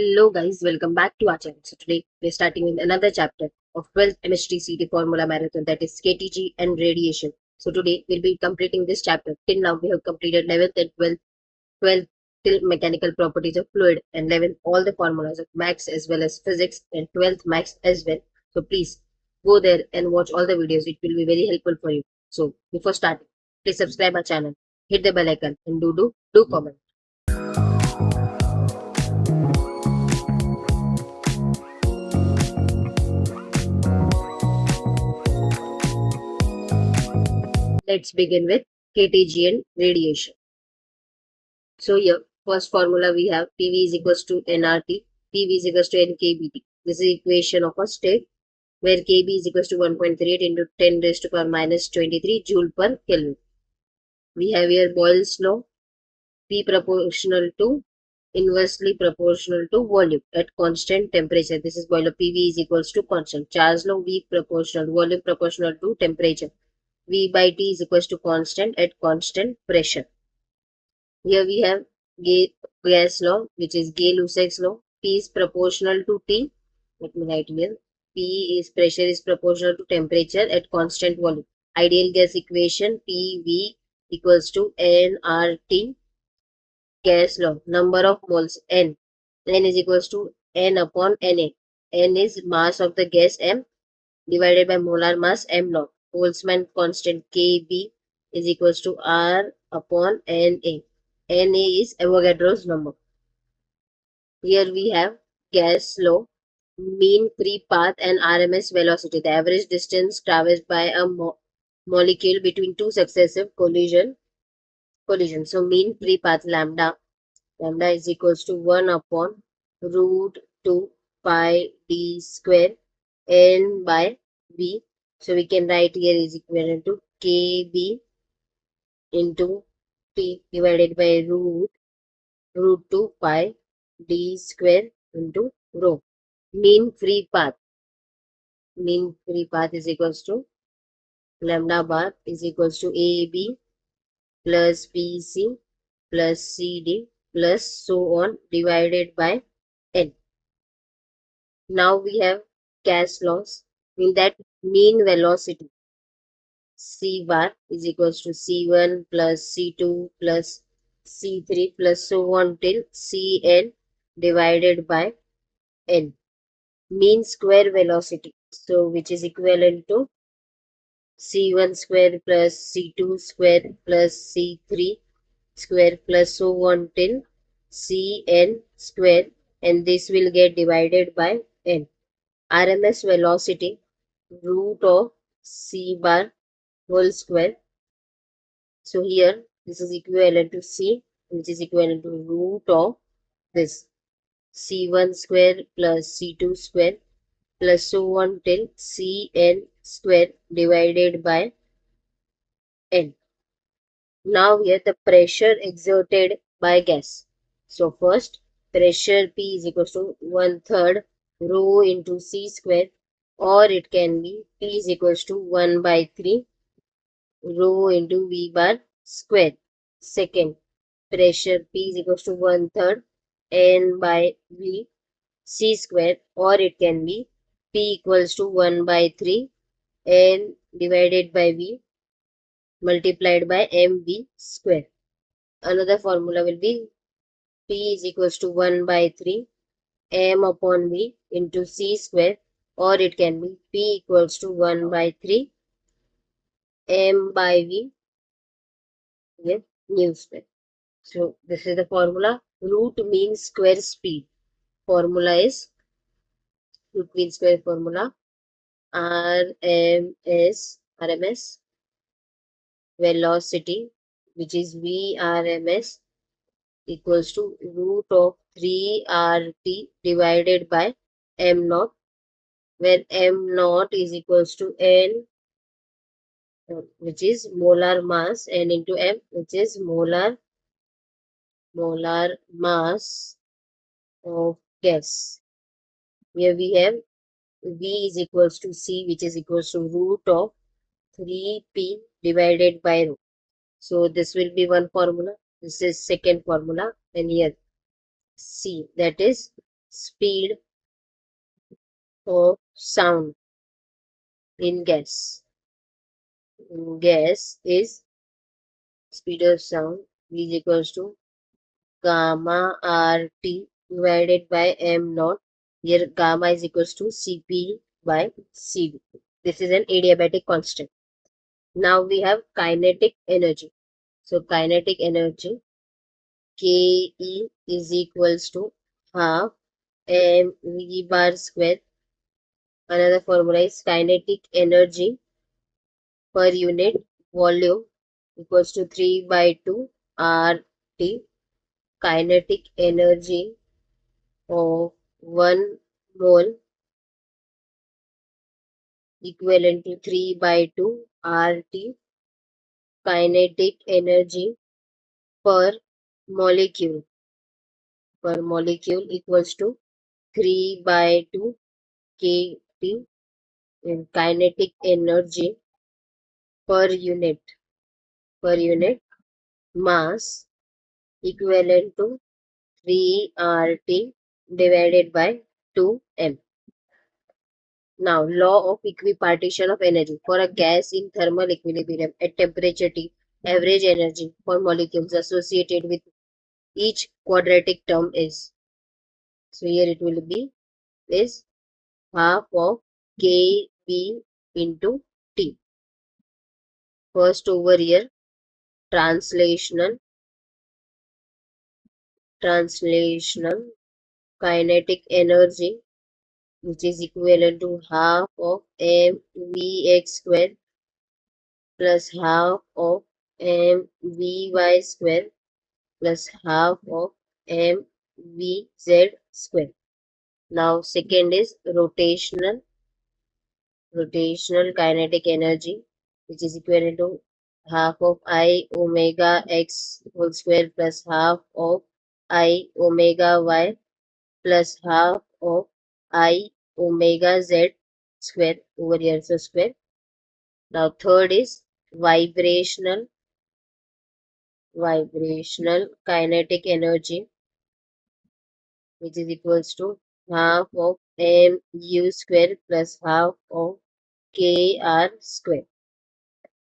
Hello guys, welcome back to our channel. So today we're starting with another chapter of 12th MHT-CET formula marathon, that is K.T.G and radiation. So today we'll be completing this chapter. Till now we have completed 11th and 12th till mechanical properties of fluid, and 11th all the formulas of maths as well as physics, and 12th maths as well. So please go there and watch all the videos. It will be very helpful for you. So before starting, please subscribe our channel, hit the bell icon, and do comment. Let's begin with K.T.G and radiation. So here, first formula we have PV is equals to nRT, PV is equals to NKBT. This is equation of a state where KB is equals to 1.38 into 10 raised to power minus 23 joule per Kelvin. We have here Boyle's law, P proportional to inversely proportional to volume at constant temperature. This is Boyle law. PV is equals to constant. Charles law, V proportional, volume proportional to temperature. V by T is equals to constant at constant pressure. Here we have gas law, which is Gay-Lussac's law. P is proportional to T. Let me write here. P is pressure is proportional to temperature at constant volume. Ideal gas equation PV equals to nRT. Gas law. Number of moles N. N is equals to N upon Na. N is mass of the gas M divided by molar mass M naught. Boltzmann constant Kb is equals to R upon Na. Na is Avogadro's number. Here we have gas law, mean free path and RMS velocity, the average distance traversed by a molecule between two successive collisions. So mean free path lambda is equals to 1 upon root 2 pi d square n by v. So we can write here is equivalent to kb into t divided by root 2 pi d square into rho. Mean free path is equals to lambda bar is equals to AB plus BC plus CD plus so on divided by N. Now we have gas laws. In that, mean velocity C bar is equals to C1 plus C2 plus C3 plus so on till Cn divided by N. Mean square velocity, so which is equivalent to C1 square plus C2 square plus C3 square plus so on till Cn square, and this will get divided by N. RMS velocity root of C bar whole square. So here this is equivalent to C, which is equivalent to root of this C1 square plus C2 square plus so on till Cn square divided by N. Now here the pressure exerted by gas. So first pressure P is equals to 1/3 rho into C square, or it can be P is equals to 1/3 rho into V bar square. Second pressure P is equals to 1/3 N by V C square, or it can be P equals to 1/3 N divided by V multiplied by mv square. Another formula will be P is equals to 1/3 m upon v into c square, or it can be P equals to 1/3 m by v with nu square. So this is the formula. Root mean square speed. Formula is root mean square formula RMS velocity, which is VRMS, equals to root of 3RT divided by M naught, where M naught is equals to N, which is molar mass, N into M, which is molar mass of gas. Here we have V is equals to C, which is equals to root of 3P divided by rho. So this will be one formula. This is second formula, and here C, that is speed of sound in gas. Gas is speed of sound is equals to gamma RT divided by M naught. Here gamma is equals to Cp by Cv. This is an adiabatic constant. Now we have kinetic energy. So kinetic energy Ke is equals to half mv bar square. Another formula is kinetic energy per unit volume equals to 3 by 2 RT. Kinetic energy of 1 mole equivalent to 3 by 2 RT. Kinetic energy per molecule equals to 3 by 2 K.T. and kinetic energy per unit mass equivalent to 3 RT divided by 2m. Now, law of equipartition of energy. For a gas in thermal equilibrium at temperature T, average energy for molecules associated with each quadratic term is. So here it will be is half of Kv into T. First over here, translational kinetic energy, which is equivalent to half of mvx square plus half of mvy square plus half of mvz square. Now second is rotational kinetic energy, which is equivalent to half of I omega x whole square plus half of I omega y plus half of I omega z square over here so square. Now third is vibrational kinetic energy, which is equals to half of mu square plus half of kr square.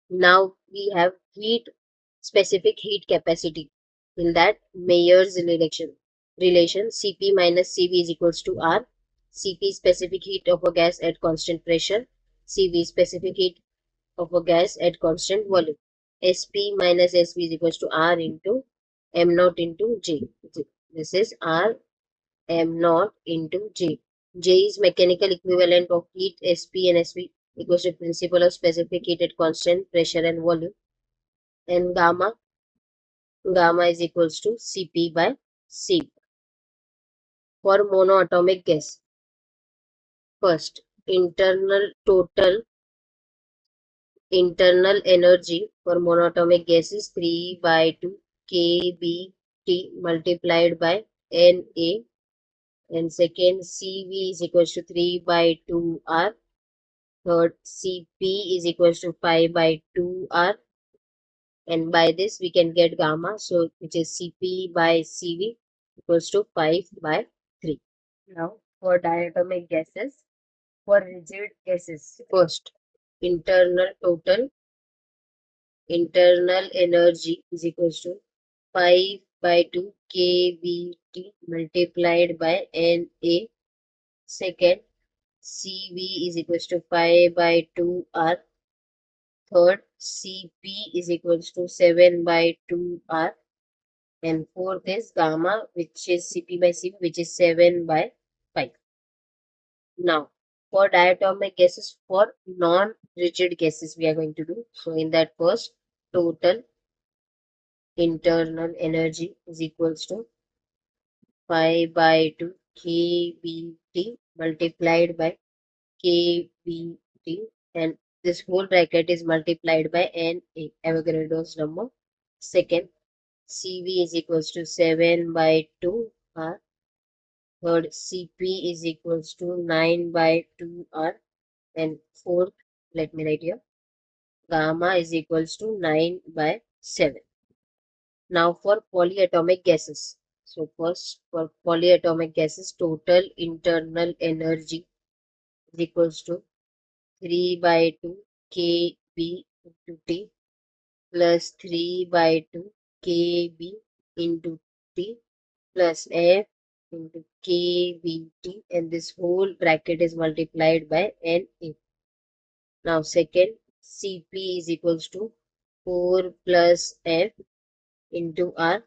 Now we have specific heat capacity. In that Mayer's relation Cp minus Cv is equals to R. Cp specific heat of a gas at constant pressure. Cv specific heat of a gas at constant volume. Sp minus Sv is equals to R into m naught into J. This is R m naught into J. J is mechanical equivalent of heat Sp and Sv equals to principle of specific heat at constant pressure and volume. And gamma is equals to Cp by Cv. For monoatomic gas, first total internal energy for monoatomic gas is 3 by 2 kBT multiplied by Na, and second Cv is equals to 3 by 2 R, third Cp is equals to 5 by 2 R, and by this we can get gamma, so which is Cp by Cv equals to 5 by 3. Now for diatomic gases, for rigid gases, first internal energy is equals to 5 by 2 kBT multiplied by Na. Second, Cv is equals to 5 by 2 R. Third, Cp is equals to 7 by 2 R. And fourth is gamma, which is Cp by Cv, which is 7 by 5. Now, for diatomic gases, for non-rigid gases, we are going to do. So, in that first, total internal energy is equals to 5 by 2 kBT multiplied by kBT, and this whole bracket is multiplied by Na, Avogadro's number. Second, Cv is equals to 7 by 2 R. Third, Cp is equals to 9 by 2 R. And fourth, let me write here, gamma is equals to 9 by 7. Now for polyatomic gases. So first, for polyatomic gases, total internal energy is equals to 3 by 2 kb into T plus 3 by 2 kb into T plus F into kBT, and this whole bracket is multiplied by NA. Now second, Cp is equals to 4 plus F into R.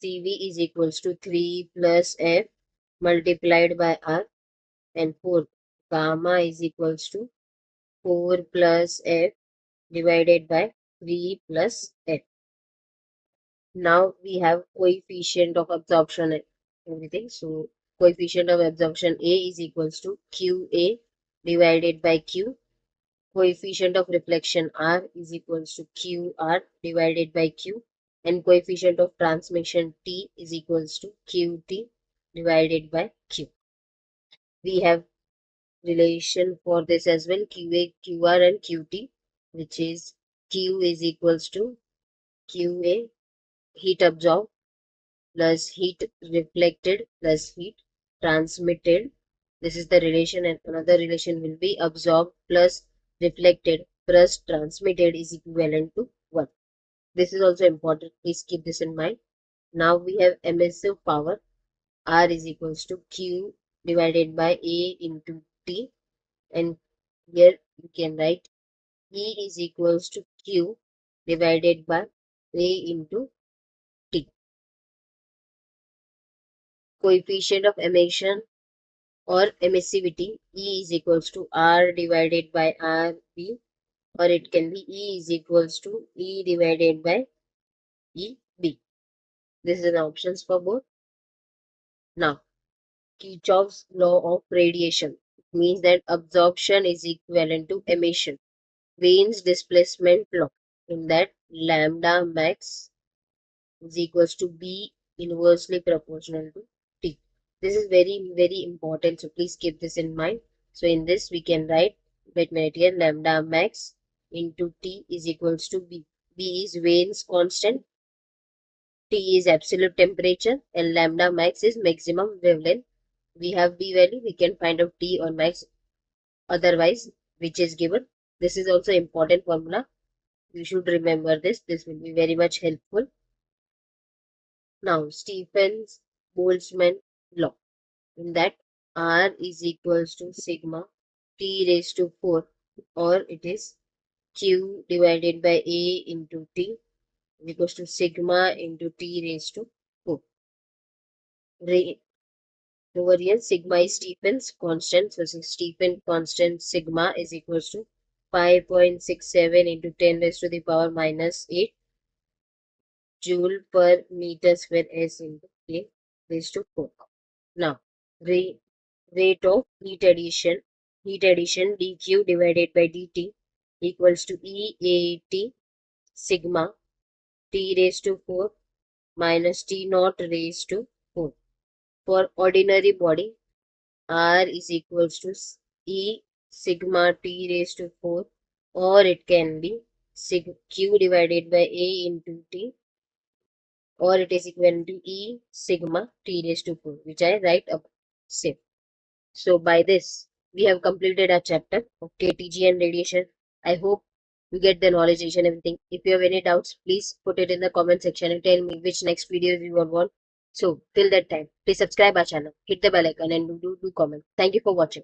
Cv is equals to 3 plus F multiplied by R, and fourth, gamma is equals to 4 plus F divided by 3 plus F. Now we have coefficient of absorption and everything. So coefficient of absorption A is equals to QA divided by Q. Coefficient of reflection R is equals to QR divided by Q. And coefficient of transmission T is equals to QT divided by Q. We have relation for this as well, QA, QR and QT, which is Q is equals to QA heat absorbed plus heat reflected plus heat transmitted. This is the relation, and another relation will be absorbed plus reflected plus transmitted is equivalent to 1. This is also important. Please keep this in mind. Now we have emissive power. R is equals to Q divided by A into T, and here you can write E is equals to Q divided by A into T. Coefficient of emission or emissivity, E is equals to R divided by RB, or it can be E is equals to E divided by EB. This is an options for both. Now, Kirchhoff's law of radiation means that absorption is equivalent to emission. Wein's displacement law, in that lambda max is equals to B inversely proportional to T. This is very important, so please keep this in mind. So in this we can write wet material lambda max into T is equals to B. B is Wein's constant, T is absolute temperature, and lambda max is maximum wavelength. We have B value, we can find out T or max otherwise, which is given. This is also important formula. You should remember this. This will be very much helpful. Now, Stephens Boltzmann law, in that R is equals to sigma T raised to 4, or it is Q divided by A into T equals to sigma into T raised to 4. Over here, sigma is Stephens constant, so Stephens constant sigma is equals to 5.67 into 10 raised to the power minus 8 joule per meter square S into K raised to 4. Now, rate of heat addition dq divided by dt equals to EAT sigma T raised to 4 minus T naught raised to 4. For ordinary body, R is equals to E sigma T raised to 4, or it can be Q divided by A into T, or it is equal to E sigma T raised to 4, which I write up same. So by this, we have completed our chapter of K.T.G and radiation. I hope you get the knowledge and everything. If you have any doubts, please put it in the comment section and tell me which next videos you want. So till that time, please subscribe our channel, hit the bell icon, and do comment. Thank you for watching.